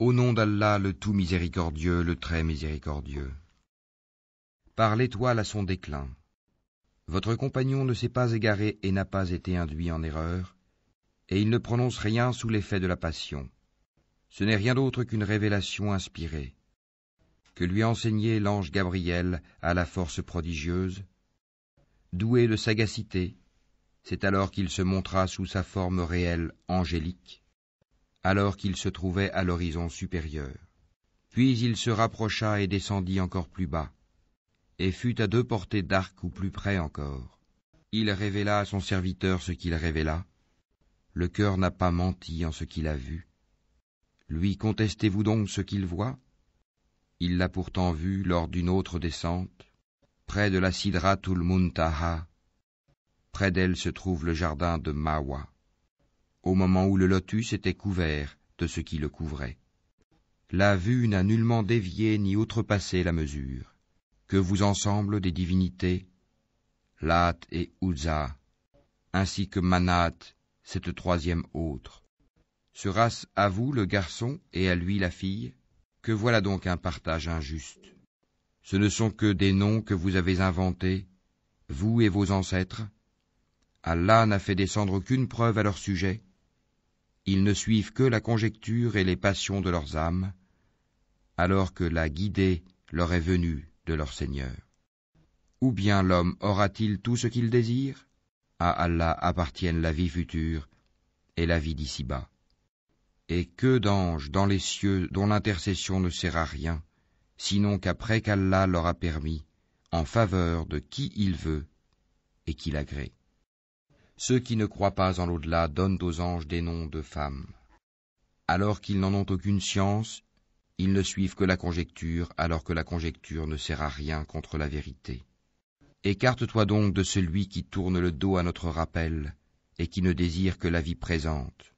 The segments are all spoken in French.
Au nom d'Allah, le tout miséricordieux, le très miséricordieux. Par l'étoile à son déclin. Votre compagnon ne s'est pas égaré et n'a pas été induit en erreur, et il ne prononce rien sous l'effet de la passion. Ce n'est rien d'autre qu'une révélation inspirée, que lui a enseigné l'ange Gabriel à la force prodigieuse. Doué de sagacité, c'est alors qu'il se montra sous sa forme réelle angélique, alors qu'il se trouvait à l'horizon supérieur. Puis il se rapprocha et descendit encore plus bas, et fut à 2 portées d'arc ou plus près encore. Il révéla à son serviteur ce qu'il révéla. Le cœur n'a pas menti en ce qu'il a vu. Lui contestez-vous donc ce qu'il voit? Il l'a pourtant vu lors d'une autre descente, près de la Sidratul Muntaha. Près d'elle se trouve le jardin de Mawa, au moment où le lotus était couvert de ce qui le couvrait. La vue n'a nullement dévié ni outrepassé la mesure. Que vous ensemble des divinités, Lat et Uzza, ainsi que Manat, cette 3e autre. Sera-ce à vous le garçon et à lui la fille? Que voilà donc un partage injuste. Ce ne sont que des noms que vous avez inventés, vous et vos ancêtres. Allah n'a fait descendre aucune preuve à leur sujet. Ils ne suivent que la conjecture et les passions de leurs âmes, alors que la guidée leur est venue de leur Seigneur. Ou bien l'homme aura-t-il tout ce qu'il désire? À Allah appartiennent la vie future et la vie d'ici-bas. Et que d'anges dans les cieux dont l'intercession ne sert à rien, sinon qu'après qu'Allah leur a permis, en faveur de qui il veut et qu'il agrée. Ceux qui ne croient pas en l'au-delà donnent aux anges des noms de femmes. Alors qu'ils n'en ont aucune science, ils ne suivent que la conjecture, alors que la conjecture ne sert à rien contre la vérité. Écarte-toi donc de celui qui tourne le dos à notre rappel et qui ne désire que la vie présente.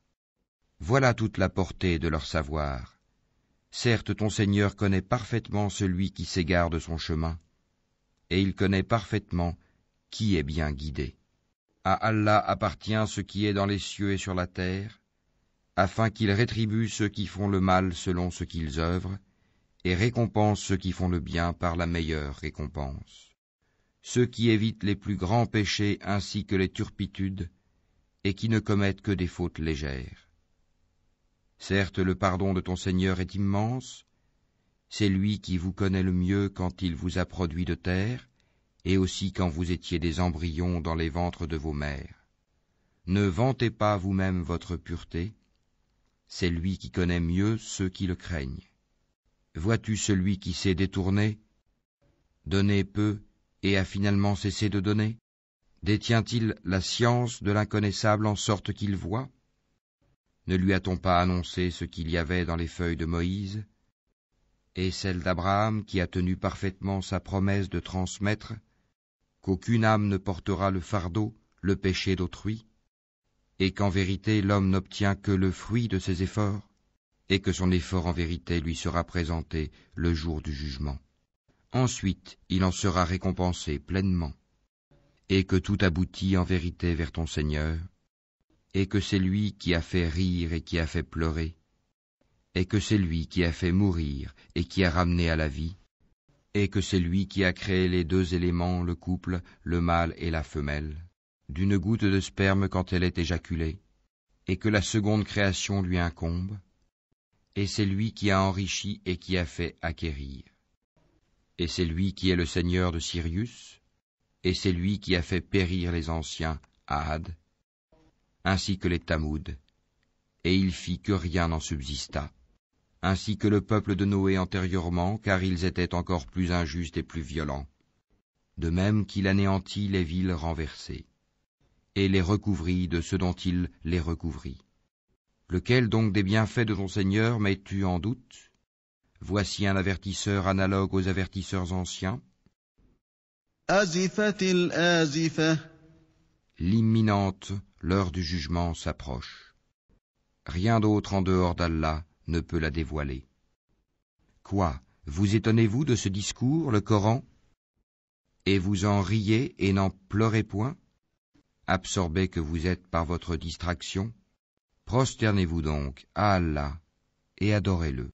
Voilà toute la portée de leur savoir. Certes, ton Seigneur connaît parfaitement celui qui s'égare de son chemin, et il connaît parfaitement qui est bien guidé. À Allah appartient ce qui est dans les cieux et sur la terre, afin qu'il rétribue ceux qui font le mal selon ce qu'ils œuvrent, et récompense ceux qui font le bien par la meilleure récompense. Ceux qui évitent les plus grands péchés ainsi que les turpitudes, et qui ne commettent que des fautes légères. Certes, le pardon de ton Seigneur est immense, c'est lui qui vous connaît le mieux quand il vous a produit de terre, et aussi quand vous étiez des embryons dans les ventres de vos mères. Ne vantez pas vous-même votre pureté, c'est lui qui connaît mieux ceux qui le craignent. Vois-tu celui qui s'est détourné, donné peu et a finalement cessé de donner? Détient-il la science de l'inconnaissable en sorte qu'il voit? Ne lui a-t-on pas annoncé ce qu'il y avait dans les feuilles de Moïse, et celle d'Abraham qui a tenu parfaitement sa promesse de transmettre, qu'aucune âme ne portera le fardeau, le péché d'autrui, et qu'en vérité l'homme n'obtient que le fruit de ses efforts, et que son effort en vérité lui sera présenté le jour du jugement. Ensuite, il en sera récompensé pleinement, et que tout aboutit en vérité vers ton Seigneur, et que c'est lui qui a fait rire et qui a fait pleurer, et que c'est lui qui a fait mourir et qui a ramené à la vie, et que c'est lui qui a créé les 2 éléments, le couple, le mâle et la femelle, d'une goutte de sperme quand elle est éjaculée, et que la seconde création lui incombe, et c'est lui qui a enrichi et qui a fait acquérir. Et c'est lui qui est le Seigneur de Sirius, et c'est lui qui a fait périr les anciens, Had, ainsi que les Tamoud, et il fit que rien n'en subsista, ainsi que le peuple de Noé antérieurement, car ils étaient encore plus injustes et plus violents, de même qu'il anéantit les villes renversées, et les recouvrit de ce dont il les recouvrit. Lequel donc des bienfaits de ton Seigneur mets-tu en doute? Voici un avertisseur analogue aux avertisseurs anciens. L'imminente, l'heure du jugement s'approche. Rien d'autre en dehors d'Allah ne peut la dévoiler. Quoi, vous étonnez-vous de ce discours, le Coran? Et vous en riez et n'en pleurez point? Absorbés que vous êtes par votre distraction, prosternez-vous donc à Allah et adorez-le.